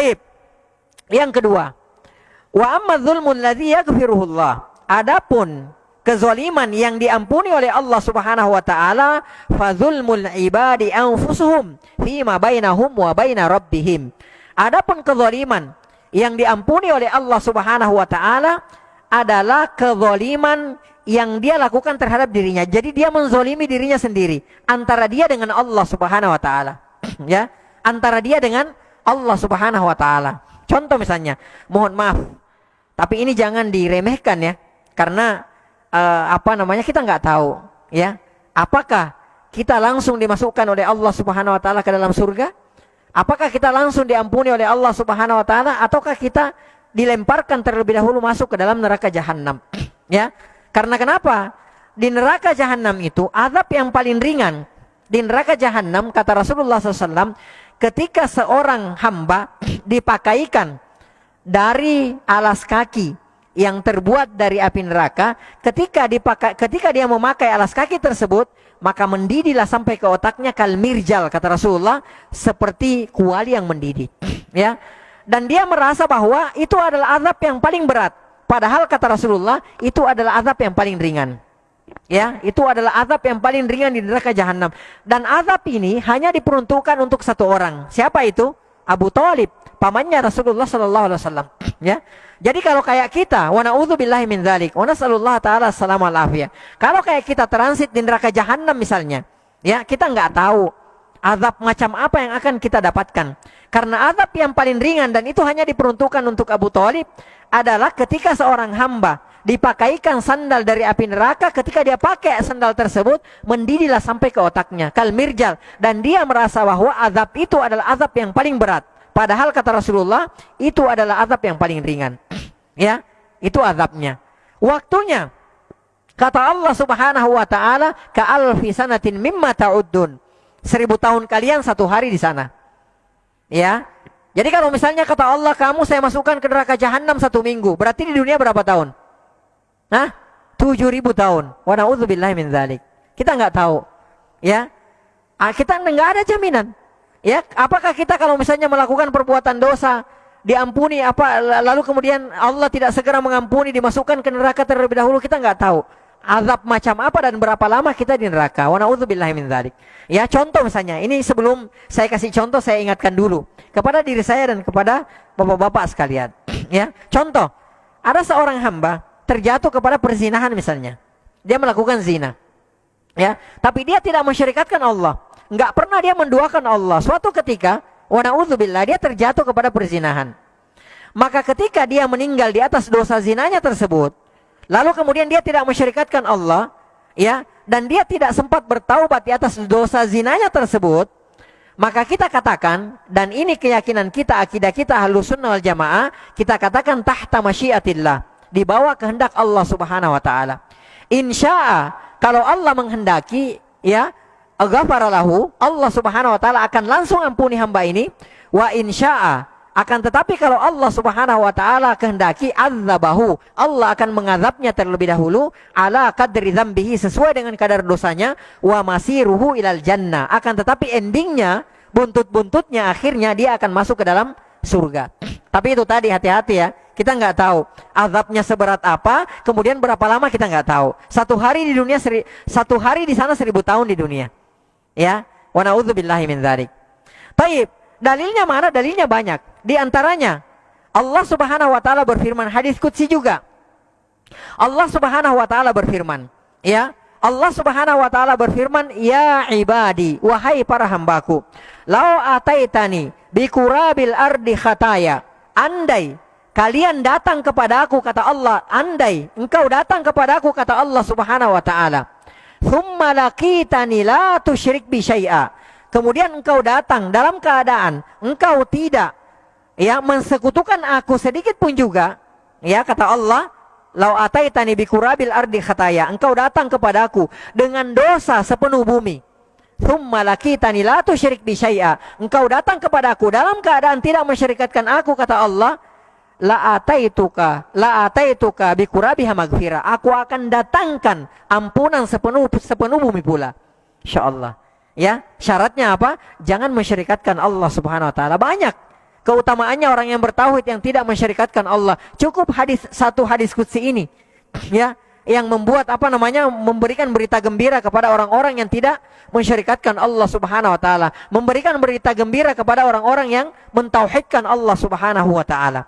Baik. Yang kedua, wa amma dzulmul ladzi yaghfiruhullah. Adapun kezaliman yang diampuni oleh Allah Subhanahu wa taala, fa dzulmul ibadi anfusuhum fima bainahum wa baina rabbihim. Adapun kezaliman yang diampuni oleh Allah Subhanahu wa taala adalah kezaliman yang dia lakukan terhadap dirinya. Jadi dia menzalimi dirinya sendiri antara dia dengan Allah Subhanahu wa taala. Ya, antara dia dengan Allah Subhanahu wa taala. Contoh misalnya, mohon maaf, tapi ini jangan diremehkan ya, karena kita nggak tahu ya, apakah kita langsung dimasukkan oleh Allah Subhanahu wa taala ke dalam surga? Apakah kita langsung diampuni oleh Allah Subhanahu wa taala, ataukah kita dilemparkan terlebih dahulu masuk ke dalam neraka jahanam? Ya. Karena kenapa? Di neraka jahanam itu azab yang paling ringan. Di neraka jahanam, kata Rasulullah SAW, ketika seorang hamba dipakaikan dari alas kaki yang terbuat dari api neraka, ketika dia memakai alas kaki tersebut, maka mendidihlah sampai ke otaknya kalmirjal, kata Rasulullah, seperti kuali yang mendidih. Ya. Dan dia merasa bahwa itu adalah azab yang paling berat. Padahal kata Rasulullah, itu adalah azab yang paling ringan. Ya, itu adalah azab yang paling ringan di neraka jahanam. Dan azab ini hanya diperuntukkan untuk satu orang. Siapa itu? Abu Thalib, pamannya Rasulullah sallallahu alaihi wasallam. Ya. Jadi kalau kayak kita, wa na'udzubillahi min dzalik, wa nasallallahu taala assalamu alaihi. Kalau kayak kita transit di neraka jahanam misalnya, ya, kita nggak tahu azab macam apa yang akan kita dapatkan. Karena azab yang paling ringan dan itu hanya diperuntukkan untuk Abu Thalib adalah ketika seorang hamba dipakaikan sandal dari api neraka, ketika dia pakai sandal tersebut mendidihlah sampai ke otaknya kalmirjal, dan dia merasa bahwa azab itu adalah azab yang paling berat. Padahal kata Rasulullah, itu adalah azab yang paling ringan. Ya, itu azabnya. Waktunya, kata Allah Subhanahu wa taala, ka'alfi sanatin mimma ta'uddun. 1000 tahun kalian 1 hari di sana. Ya. Jadi kalau misalnya kata Allah, kamu saya masukkan ke neraka jahanam 1 minggu, berarti di dunia berapa tahun? 7.000 tahun. Wa na'udzubillahi min dzalik. Kita nggak tahu. Ya. Kita nggak ada jaminan. Ya, apakah kita kalau misalnya melakukan perbuatan dosa diampuni lalu kemudian Allah tidak segera mengampuni, dimasukkan ke neraka terlebih dahulu? Kita nggak tahu azab macam apa dan berapa lama kita di neraka. Wa na'udzubillahi min dzalik. Ya, contoh misalnya, ini sebelum saya kasih contoh saya ingatkan dulu kepada diri saya dan kepada bapak-bapak sekalian. Ya, contoh, ada seorang hamba terjatuh kepada perzinahan misalnya. Dia melakukan zina. Ya, tapi dia tidak mensyirikatkan Allah. Enggak pernah dia menduakan Allah. Suatu ketika, wa na'udzubillah, dia terjatuh kepada perzinahan. Maka ketika dia meninggal di atas dosa zinanya tersebut, lalu kemudian dia tidak mensyirikatkan Allah, ya, dan dia tidak sempat bertaubat di atas dosa zinanya tersebut, maka kita katakan, dan ini keyakinan kita, akidah kita Ahlus Sunnah wal Jamaah, kita katakan tahta masyiatillah, di bawah kehendak Allah Subhanahu wa taala. Insya'a, kalau Allah menghendaki, ya, ghafaralahu, Allah Subhanahu wa taala akan langsung ampuni hamba ini. Wa insya'a, akan tetapi kalau Allah Subhanahu wa taala kehendaki, adzabahu, Allah akan mengazabnya terlebih dahulu ala qadri dzambihi, sesuai dengan kadar dosanya, wa masiruhu ilal jannah, akan tetapi endingnya, buntut-buntutnya, akhirnya dia akan masuk ke dalam surga. Tapi itu tadi, hati-hati ya, kita nggak tahu azabnya seberat apa, kemudian berapa lama kita nggak tahu. 1 hari di dunia, 1 hari di sana 1000 tahun di dunia. Ya, wa na'udzubillahi min dzalik. Baik, dalilnya mana? Dalilnya banyak. Di antaranya Allah Subhanahu wa taala berfirman, hadis qudsi juga. Allah Subhanahu wa taala berfirman, ya, Allah Subhanahu wa taala berfirman, ya ibadi, wahai para hambaku, lau ataitani bikurabil ardi khataya, andai kalian datang kepadaku, kata Allah, andai engkau datang kepadaku, kata Allah Subhanahu wa taala, thumma laqitani la tusyrik bi syai'a, kemudian engkau datang dalam keadaan engkau tidak, ya, mensekutukan aku sedikit pun juga, ya, kata Allah, lau ataitani bikurabil ardi khataya, engkau datang kepadaku dengan dosa sepenuh bumi, thumma laqitani la tusyrik bi syai'a, engkau datang kepadaku dalam keadaan tidak mensyirikatkan aku, kata Allah, la ataituka bikurabiha maghfirah, aku akan datangkan ampunan sepenuh bumi pula, insyaallah. Ya, syaratnya apa? Jangan mensyirikatkan Allah Subhanahu wa taala. Banyak keutamaannya orang yang bertauhid yang tidak mensyarikatkan Allah. Cukup satu hadis qudsi ini, ya, yang membuat memberikan berita gembira kepada orang-orang yang tidak mensyarikatkan Allah Subhanahu wa taala, memberikan berita gembira kepada orang-orang yang mentauhidkan Allah Subhanahu wa taala.